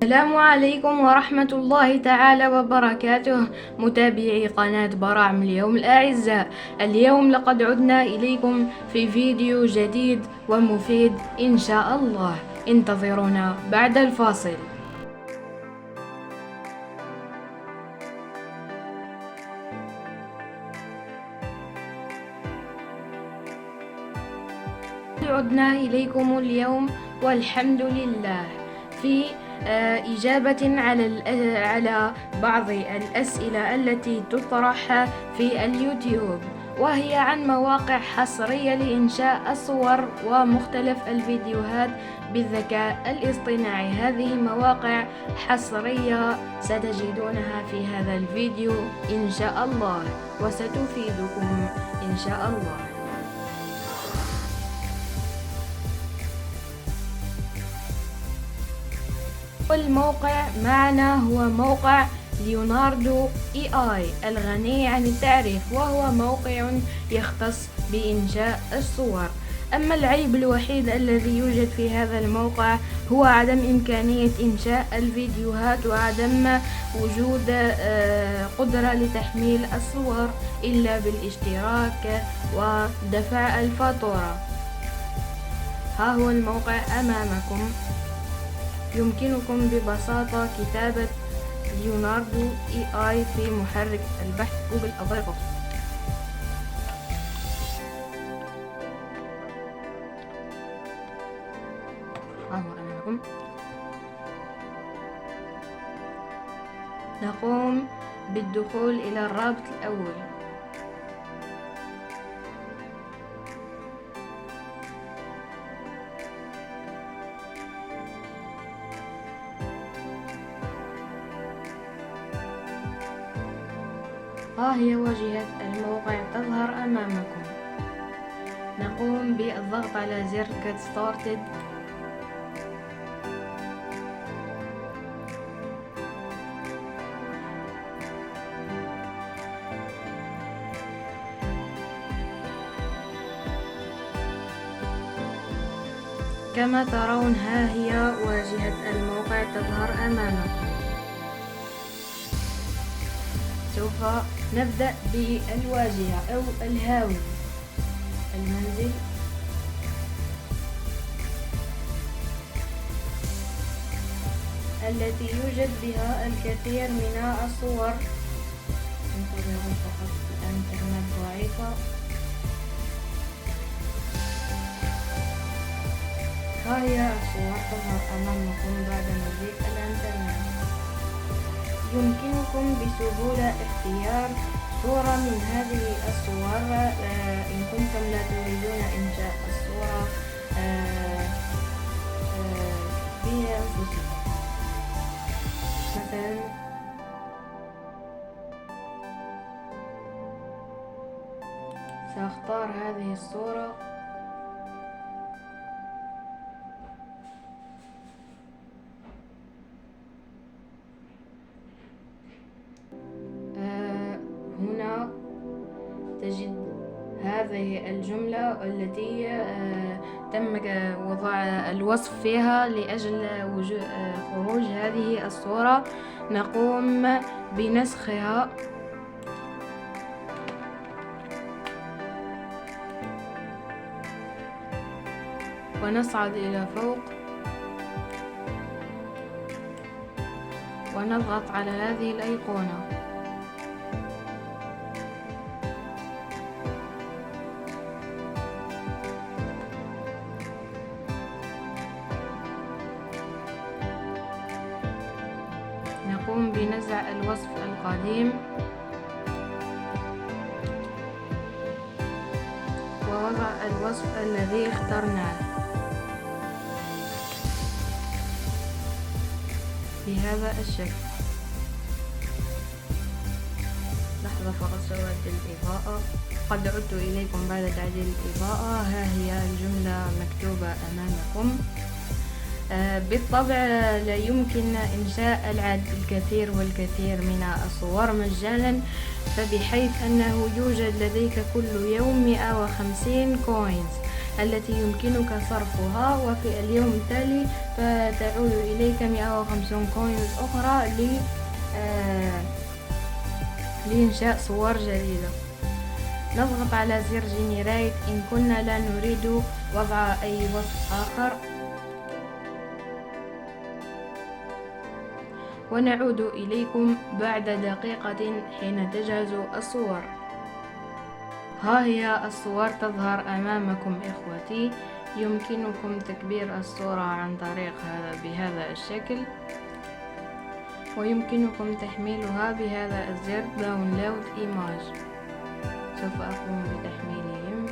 السلام عليكم ورحمة الله تعالى وبركاته، متابعي قناة براعم اليوم الأعزاء. اليوم لقد عدنا إليكم في فيديو جديد ومفيد إن شاء الله. انتظرونا بعد الفاصل. عدنا إليكم اليوم والحمد لله في إجابة على بعض الأسئلة التي تطرح في اليوتيوب، وهي عن مواقع حصرية لإنشاء الصور ومختلف الفيديوهات بالذكاء الاصطناعي. هذه مواقع حصرية ستجدونها في هذا الفيديو إن شاء الله، وستفيدكم إن شاء الله. والموقع معنا هو موقع ليوناردو AI الغني عن التعريف، وهو موقع يختص بإنشاء الصور. أما العيب الوحيد الذي يوجد في هذا الموقع هو عدم إمكانية إنشاء الفيديوهات، وعدم وجود قدرة لتحميل الصور إلا بالاشتراك ودفع الفاتورة. ها هو الموقع أمامكم. يمكنكم ببساطة كتابة ليوناردو AI في محرك البحث جوجل أو فايرفوكس. ها هو أمامكم. نقوم بالدخول إلى الرابط الأول. ها هي واجهة الموقع تظهر أمامكم. نقوم بالضغط على زر Get Started. كما ترون ها هي واجهة الموقع تظهر أمامكم. سوف نبدأ بالواجهة أو الهاوية. المنزل، التي يوجد بها الكثير من الصور. انتظروا فقط، الإنترنت ضعيفة. ها هي الصور تظهر أمامكم بعد مجيء الإنترنت. يمكنكم بسهولة اختيار صورة من هذه الصور إن كنتم لا تريدون إنشاء الصورة بأنفسكم. مثلا سأختار هذه الصورة. هنا تجد هذه الجملة التي تم وضع الوصف فيها لأجل خروج هذه الصورة. نقوم بنسخها. ونصعد إلى فوق ونضغط على هذه الأيقونة. نقوم بنزع الوصف القديم ووضع الوصف الذي اخترناه بهذا الشكل. لحظة فقط، سأعدل الإضاءة. قد عدت إليكم بعد تعديل الإضاءة. ها هي الجملة مكتوبة أمامكم. بالطبع لا يمكن إنشاء الكثير والكثير من الصور مجانا، فبحيث أنه يوجد لديك كل يوم 150 كوينز. التي يمكنك صرفها، وفي اليوم التالي فتعود إليك 150 كوينز أخرى لإنشاء صور جديدة. نضغط على زر جنريت إن كنا لا نريد وضع أي وصف آخر، ونعود إليكم بعد دقيقة حين تجهز الصور. ها هي الصور تظهر أمامكم إخوتي. يمكنكم تكبير الصورة عن طريق بهذا الشكل، ويمكنكم تحميلها بهذا الزر داونلود إيماج. سوف أقوم بتحميلهم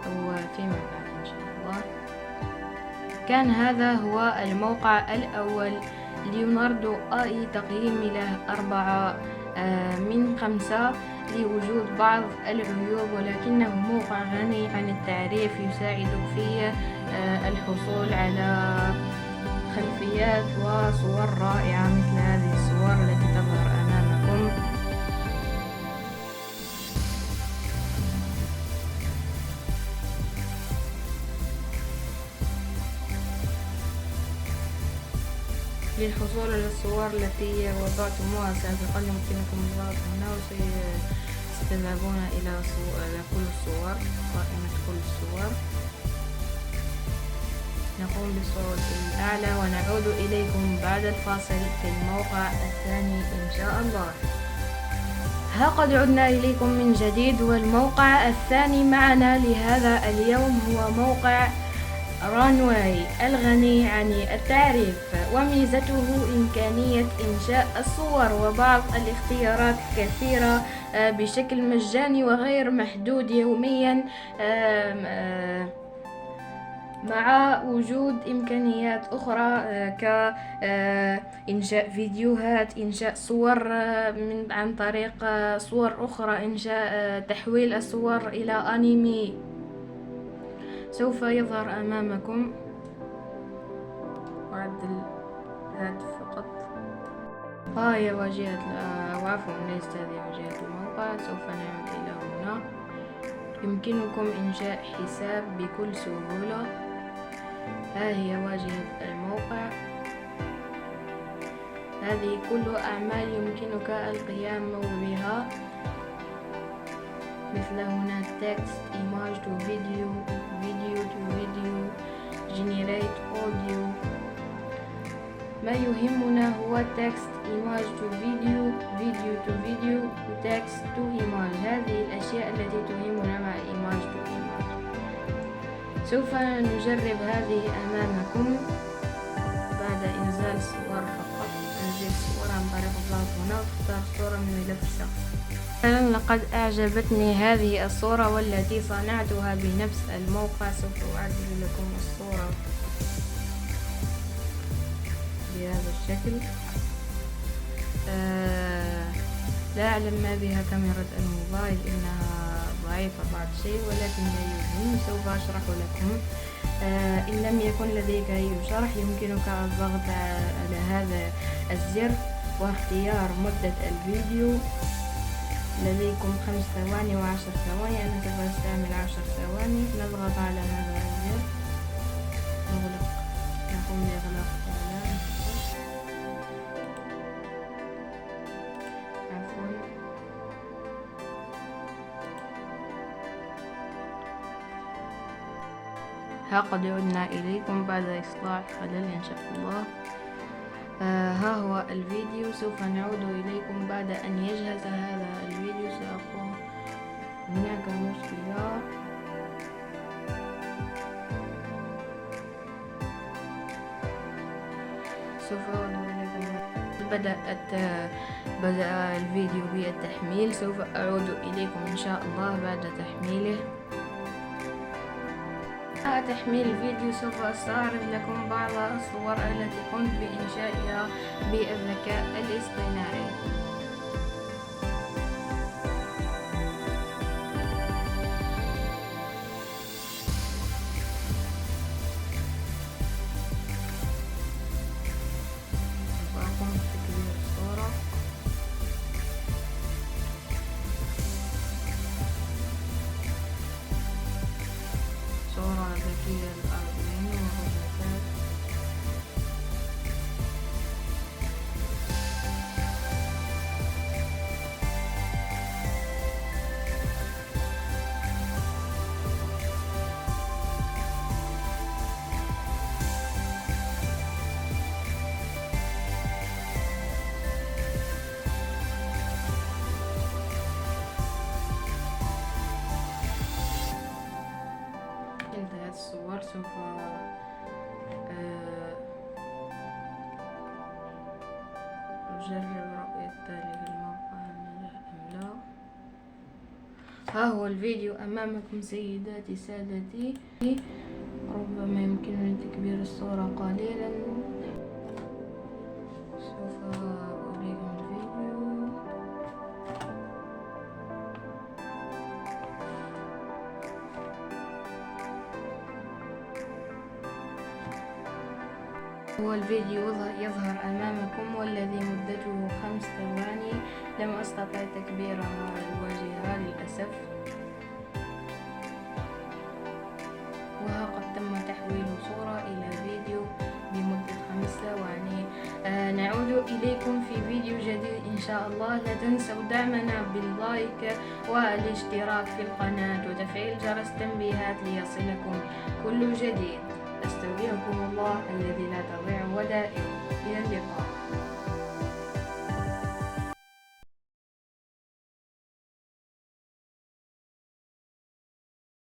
أو فيما بعد إن شاء الله. كان هذا هو الموقع الأول ليوناردو AI، تقييم له 4 من 5 لوجود بعض العيوب، ولكنه موقع غني عن التعريف يساعدك في الحصول على خلفيات وصور رائعة مثل هذه الصور التي تظهر أمامكم. للحصول على الصور التي وضعتموها سابقا يمكنكم الضغط هنا وستذهبون إلى كل الصور، قائمة كل الصور. نقوم بالصعود الأعلى ونعود إليكم بعد الفاصل في الموقع الثاني إن شاء الله. ها قد عدنا إليكم من جديد، والموقع الثاني معنا لهذا اليوم هو موقع رانواي الغني عن التعريف، وميزته إمكانية إنشاء الصور وبعض الاختيارات الكثيرة بشكل مجاني وغير محدود يوميا، مع وجود إمكانيات أخرى كإنشاء فيديوهات، إنشاء صور عن طريق صور أخرى، إنشاء تحويل الصور إلى أنيمي. سوف يظهر أمامكم. أعدل الهاتف فقط. هي واجهة عفوا ليست هذه واجهة الموقع. سوف نعود إلى هنا. يمكنكم إنشاء حساب بكل سهولة. ها هي واجهة الموقع. هذه كل أعمال يمكنك القيام بها، مثل هنا text, image to video, video to video, generate audio. ما يهمنا هو text, image to video, video to video, text to image. هذه الأشياء التي تهمنا مع image to image. سوف نجرب هذه أمامكم بعد إنزال الصور فقط. ننزل الصور عن طريق الضغط هنا واختار صورة من ملف الشخص. لقد أعجبتني هذه الصورة والتي صنعتها بنفس الموقع. سوف أعدل لكم الصورة بهذا الشكل. لا أعلم ما بها كاميرا الموبايل، إنها ضعيفة بعض الشيء، ولكن لا يهم. سوف أشرح لكم. إن لم يكن لديك أي شرح يمكنك الضغط على هذا الزر واختيار مدة الفيديو. لديكم 5 ثواني و10 ثواني. أنا سوف أستعمل 10 ثواني. نضغط على هذا الزر، نغلق، نقوم بإغلاق الإعلان. عفوا. ها قد عدنا إليكم بعد إصلاح خلل إن شاء الله. ها هو الفيديو. سوف نعود إليكم بعد أن يجهز هذا الفيديو. سأقوم هناك مشكلة. سوف أعود إليكم. بدأ الفيديو بالتحميل. سوف أعود إليكم إن شاء الله بعد تحميله. تحميل الفيديو سوف أستعرض لكم بعض الصور التي قمت بإنشائها بالذكاء الاصطناعي. وأقوم بتكبير الصورة. نجرب رؤية هذه الموقع أم لا. ها هو الفيديو أمامكم سيداتي سادتي. ربما يمكنني تكبير الصورة قليلا. سوف أريكم الفيديو. هو الفيديو يظهر أمامكم والذي مدته 5 ثواني. لم أستطع تكبير الواجهة للأسف، وقد تم تحويل صورة إلى فيديو بمدة 5 ثواني. نعود إليكم في فيديو جديد إن شاء الله. لا تنسوا دعمنا باللايك والاشتراك في القناة وتفعيل جرس التنبيهات ليصلكم كل جديد. أستودعكم الله الذي لا تضيع ودائعه. إلى اللقاء.